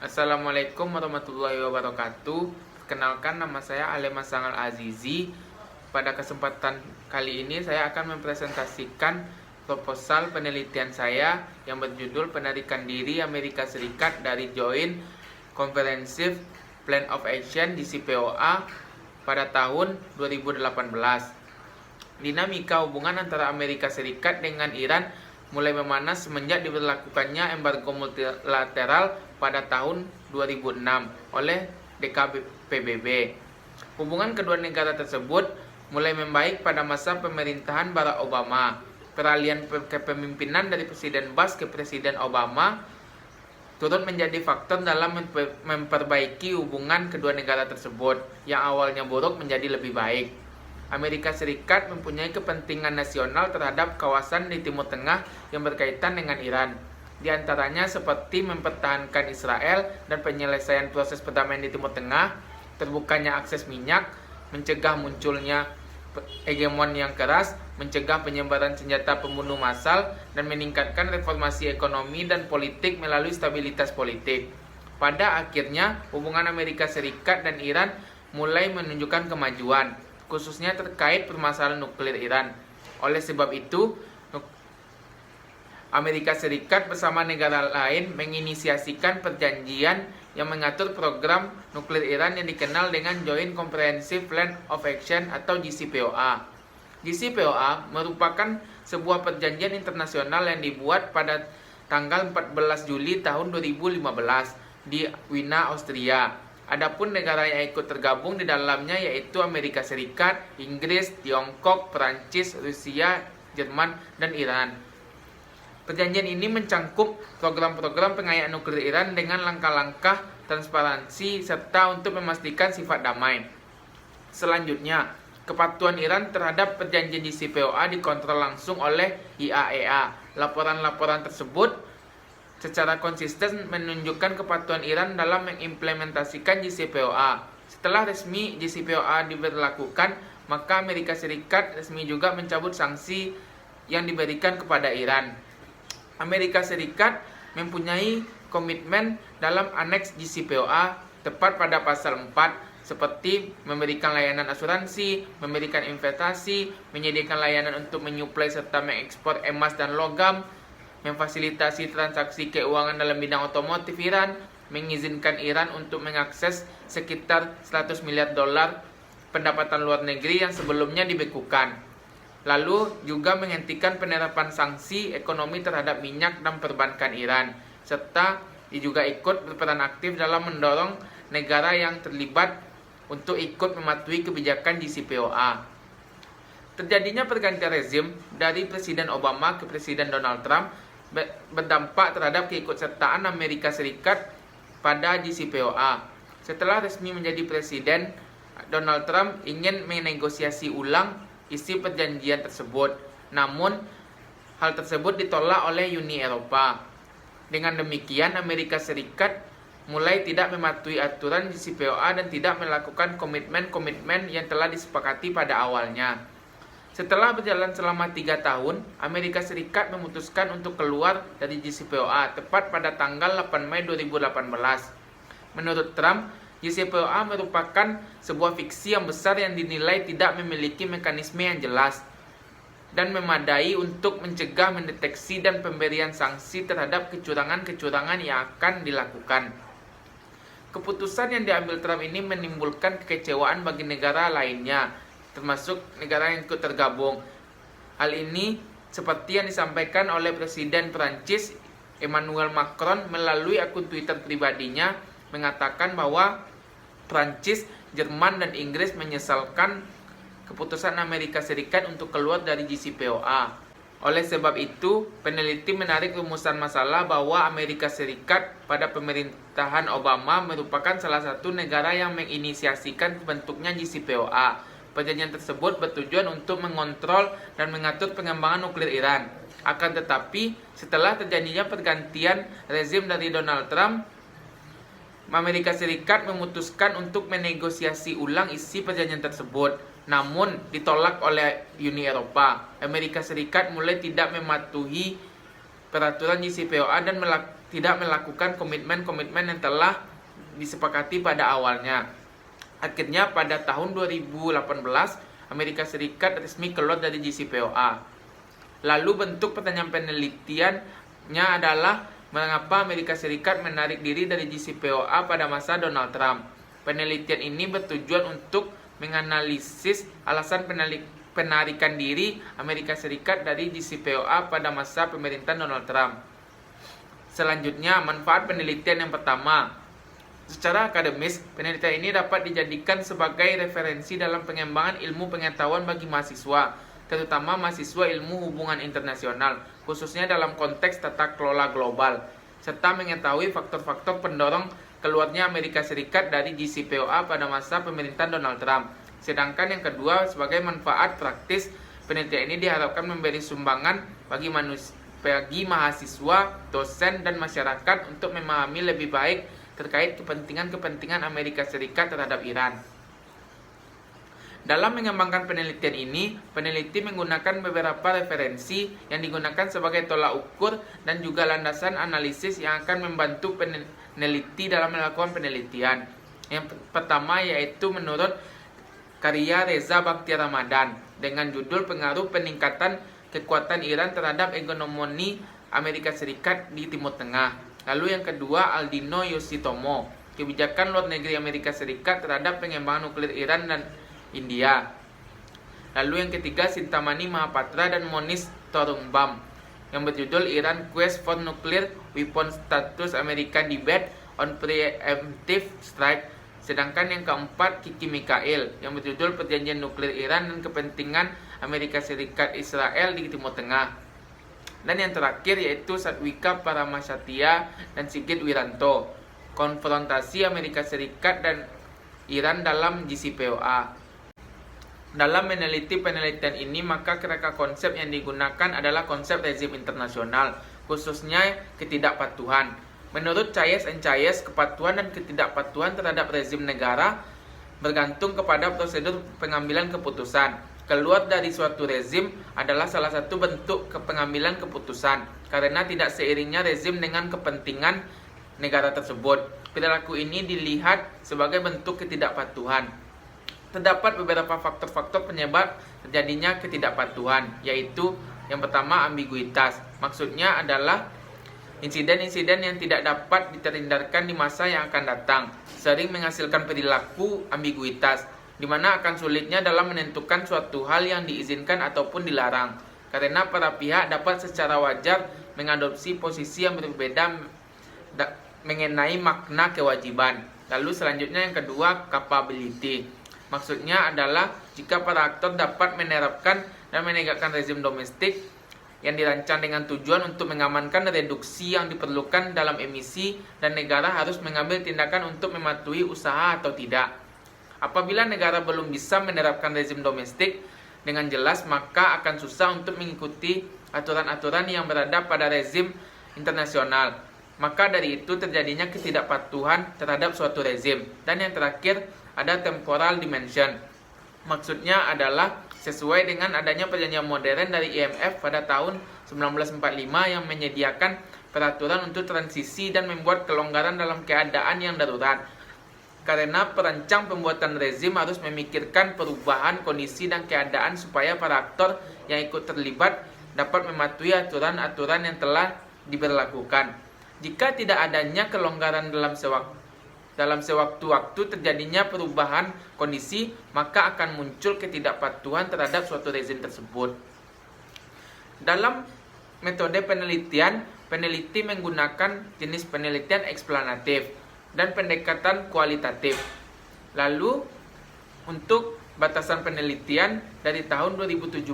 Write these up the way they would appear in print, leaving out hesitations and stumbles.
Assalamualaikum warahmatullahi wabarakatuh. Perkenalkan, nama saya Alema Sangal Azizi. Pada kesempatan kali ini saya akan mempresentasikan proposal penelitian saya yang berjudul Penarikan Diri Amerika Serikat dari Joint Comprehensive Plan of Action JCPOA pada tahun 2018. Dinamika hubungan antara Amerika Serikat dengan Iran mulai memanas semenjak diberlakukannya embargo multilateral pada tahun 2006 oleh DKPBB. Hubungan kedua negara tersebut mulai membaik pada masa pemerintahan Barack Obama. Peralihan kepemimpinan dari Presiden Bush ke Presiden Obama turut menjadi faktor dalam memperbaiki hubungan kedua negara tersebut yang awalnya buruk menjadi lebih baik. Amerika Serikat mempunyai kepentingan nasional terhadap kawasan di Timur Tengah yang berkaitan dengan Iran. Di antaranya seperti mempertahankan Israel dan penyelesaian proses perdamaian di Timur Tengah, terbukanya akses minyak, mencegah munculnya hegemon yang keras, mencegah penyebaran senjata pembunuh massal, dan meningkatkan reformasi ekonomi dan politik melalui stabilitas politik. Pada akhirnya, hubungan Amerika Serikat dan Iran mulai menunjukkan kemajuan, khususnya terkait permasalahan nuklir Iran. Oleh sebab itu, Amerika Serikat bersama negara lain menginisiasikan perjanjian yang mengatur program nuklir Iran yang dikenal dengan Joint Comprehensive Plan of Action atau JCPOA. JCPOA merupakan sebuah perjanjian internasional yang dibuat pada tanggal 14 Juli tahun 2015 di Wina, Austria. Adapun negara yang ikut tergabung di dalamnya yaitu Amerika Serikat, Inggris, Tiongkok, Perancis, Rusia, Jerman, dan Iran. Perjanjian ini mencangkup program-program pengayaan nuklir Iran dengan langkah-langkah transparansi serta untuk memastikan sifat damai. Selanjutnya, kepatuhan Iran terhadap perjanjian JCPOA dikontrol langsung oleh IAEA. Laporan-laporan tersebut secara konsisten menunjukkan kepatuhan Iran dalam mengimplementasikan JCPOA. Setelah resmi JCPOA diberlakukan, maka Amerika Serikat resmi juga mencabut sanksi yang diberikan kepada Iran. Amerika Serikat mempunyai komitmen dalam aneks JCPOA tepat pada pasal 4 seperti memberikan layanan asuransi, memberikan investasi, menyediakan layanan untuk menyuplai serta mengekspor emas dan logam, memfasilitasi transaksi keuangan dalam bidang otomotif Iran, mengizinkan Iran untuk mengakses sekitar 100 miliar dolar pendapatan luar negeri yang sebelumnya dibekukan. Lalu juga menghentikan penerapan sanksi ekonomi terhadap minyak dan perbankan Iran, serta juga ikut berperan aktif dalam mendorong negara yang terlibat untuk ikut mematuhi kebijakan JCPOA. Terjadinya pergantian rezim dari Presiden Obama ke Presiden Donald Trump berdampak terhadap keikutsertaan Amerika Serikat pada JCPOA. Setelah resmi menjadi presiden, Donald Trump ingin menegosiasi ulang isi perjanjian tersebut. Namun, hal tersebut ditolak oleh Uni Eropa. Dengan demikian, Amerika Serikat mulai tidak mematuhi aturan JCPOA dan tidak melakukan komitmen-komitmen yang telah disepakati pada awalnya. Setelah berjalan selama 3 tahun, Amerika Serikat memutuskan untuk keluar dari JCPOA tepat pada tanggal 8 Mei 2018. Menurut Trump, JCPOA merupakan sebuah fiksi yang besar yang dinilai tidak memiliki mekanisme yang jelas dan memadai untuk mencegah, mendeteksi, dan pemberian sanksi terhadap kecurangan-kecurangan yang akan dilakukan. Keputusan yang diambil Trump ini menimbulkan kekecewaan bagi negara lainnya, termasuk negara yang ikut tergabung. Hal ini seperti yang disampaikan oleh Presiden Perancis Emmanuel Macron melalui akun Twitter pribadinya, mengatakan bahwa Perancis, Jerman, dan Inggris menyesalkan keputusan Amerika Serikat untuk keluar dari JCPOA. Oleh sebab itu, peneliti menarik rumusan masalah bahwa Amerika Serikat pada pemerintahan Obama merupakan salah satu negara yang menginisiasikan bentuknya JCPOA. Perjanjian tersebut bertujuan untuk mengontrol dan mengatur pengembangan nuklir Iran. Akan tetapi, setelah terjadinya pergantian rezim dari Donald Trump, Amerika Serikat memutuskan untuk menegosiasi ulang isi perjanjian tersebut. Namun, ditolak oleh Uni Eropa. Amerika Serikat mulai tidak mematuhi peraturan JCPOA dan tidak melakukan komitmen-komitmen yang telah disepakati pada awalnya. Akhirnya pada tahun 2018, Amerika Serikat resmi keluar dari JCPOA. Lalu bentuk pertanyaan penelitiannya adalah mengapa Amerika Serikat menarik diri dari JCPOA pada masa Donald Trump. Penelitian ini bertujuan untuk menganalisis alasan penarikan diri Amerika Serikat dari JCPOA pada masa pemerintahan Donald Trump. Selanjutnya, manfaat penelitian yang pertama. Secara akademis, penelitian ini dapat dijadikan sebagai referensi dalam pengembangan ilmu pengetahuan bagi mahasiswa, terutama mahasiswa ilmu hubungan internasional, khususnya dalam konteks tata kelola global, serta mengetahui faktor-faktor pendorong keluarnya Amerika Serikat dari JCPOA pada masa pemerintahan Donald Trump. Sedangkan yang kedua, sebagai manfaat praktis, penelitian ini diharapkan memberi sumbangan bagi mahasiswa, dosen, dan masyarakat untuk memahami lebih baik terkait kepentingan Amerika Serikat terhadap Iran. Dalam mengembangkan penelitian ini, peneliti menggunakan beberapa referensi yang digunakan sebagai tolak ukur dan juga landasan analisis yang akan membantu peneliti dalam melakukan penelitian. Yang pertama yaitu menurut karya Reza Bakhtiar Ramadan dengan judul Pengaruh Peningkatan Kekuatan Iran Terhadap Hegemoni Amerika Serikat di Timur Tengah. Lalu yang kedua, Aldino Yoshitomo, Kebijakan Luar Negeri Amerika Serikat Terhadap Pengembangan Nuklir Iran dan India. Lalu yang ketiga, Sintamani Mahapatra dan Monish Torumbam yang berjudul Iran Quest for Nuclear Weapons Status American Debate on Preemptive Strike. Sedangkan yang keempat, Kiki Mikhail yang berjudul Perjanjian Nuklir Iran dan Kepentingan Amerika Serikat Israel di Timur Tengah. Dan yang terakhir yaitu Satwika Paramasatya dan Sigit Wiranto, Konfrontasi Amerika Serikat dan Iran dalam JCPOA. Dalam meneliti penelitian ini, maka kerangka konsep yang digunakan adalah konsep rezim internasional, khususnya ketidakpatuhan. Menurut Chayes and Chayes, kepatuhan dan ketidakpatuhan terhadap rezim negara bergantung kepada prosedur pengambilan keputusan. Keluar dari suatu rezim adalah salah satu bentuk pengambilan keputusan, karena tidak seiringnya rezim dengan kepentingan negara tersebut. Perilaku ini dilihat sebagai bentuk ketidakpatuhan. Terdapat beberapa faktor-faktor penyebab terjadinya ketidakpatuhan, yaitu yang pertama, ambiguitas. Maksudnya adalah insiden-insiden yang tidak dapat diterhindarkan di masa yang akan datang, sering menghasilkan perilaku ambiguitas, di mana akan sulitnya dalam menentukan suatu hal yang diizinkan ataupun dilarang, karena para pihak dapat secara wajar mengadopsi posisi yang berbeda mengenai makna kewajiban. Lalu selanjutnya yang kedua, capability. Maksudnya adalah jika para aktor dapat menerapkan dan menegakkan rezim domestik yang dirancang dengan tujuan untuk mengamankan reduksi yang diperlukan dalam emisi, dan negara harus mengambil tindakan untuk mematuhi usaha atau tidak. Apabila negara belum bisa menerapkan rezim domestik dengan jelas, maka akan susah untuk mengikuti aturan-aturan yang berada pada rezim internasional. Maka dari itu terjadinya ketidakpatuhan terhadap suatu rezim. Dan yang terakhir ada temporal dimension. Maksudnya adalah sesuai dengan adanya perjanjian modern dari IMF pada tahun 1945 yang menyediakan peraturan untuk transisi dan membuat kelonggaran dalam keadaan yang darurat. Karena perancang pembuatan rezim harus memikirkan perubahan kondisi dan keadaan supaya para aktor yang ikut terlibat dapat mematuhi aturan-aturan yang telah diberlakukan. Jika tidak adanya kelonggaran dalam sewaktu-waktu terjadinya perubahan kondisi, maka akan muncul ketidakpatuhan terhadap suatu rezim tersebut. Dalam metode penelitian, peneliti menggunakan jenis penelitian eksplanatif dan pendekatan kualitatif. Lalu untuk batasan penelitian dari tahun 2017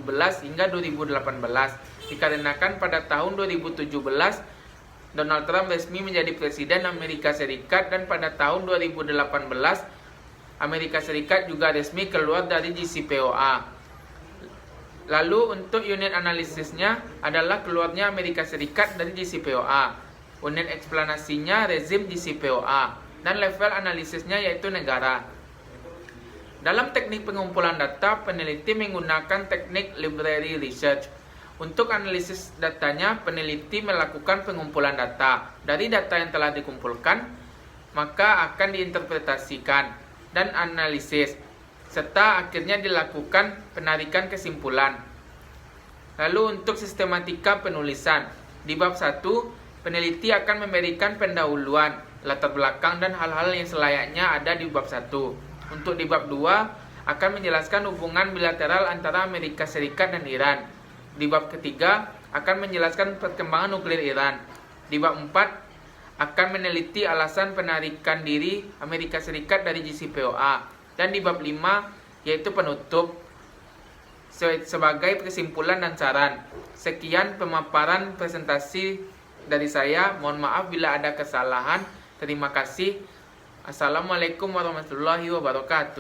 hingga 2018, dikarenakan pada tahun 2017 Donald Trump resmi menjadi presiden Amerika Serikat, dan pada tahun 2018 Amerika Serikat juga resmi keluar dari JCPOA. Lalu untuk unit analisisnya adalah keluarnya Amerika Serikat dari JCPOA. Unit eksplanasinya rezim JCPOA, dan level analisisnya yaitu negara. Dalam teknik pengumpulan data, peneliti menggunakan teknik library research. Untuk analisis datanya, peneliti melakukan pengumpulan data. Dari data yang telah dikumpulkan, maka akan diinterpretasikan dan analisis, serta akhirnya dilakukan penarikan kesimpulan. Lalu untuk sistematika penulisan, di bab 1, peneliti akan memberikan pendahuluan, latar belakang, dan hal-hal yang selayaknya ada di bab 1. Untuk di bab 2, akan menjelaskan hubungan bilateral antara Amerika Serikat dan Iran. Di bab ketiga, akan menjelaskan perkembangan nuklir Iran. Di bab 4, akan meneliti alasan penarikan diri Amerika Serikat dari JCPOA. Dan di bab 5, yaitu penutup, sebagai kesimpulan dan saran. Sekian pemaparan presentasi dari saya. Mohon maaf bila ada kesalahan. Terima kasih. Assalamualaikum warahmatullahi wabarakatuh.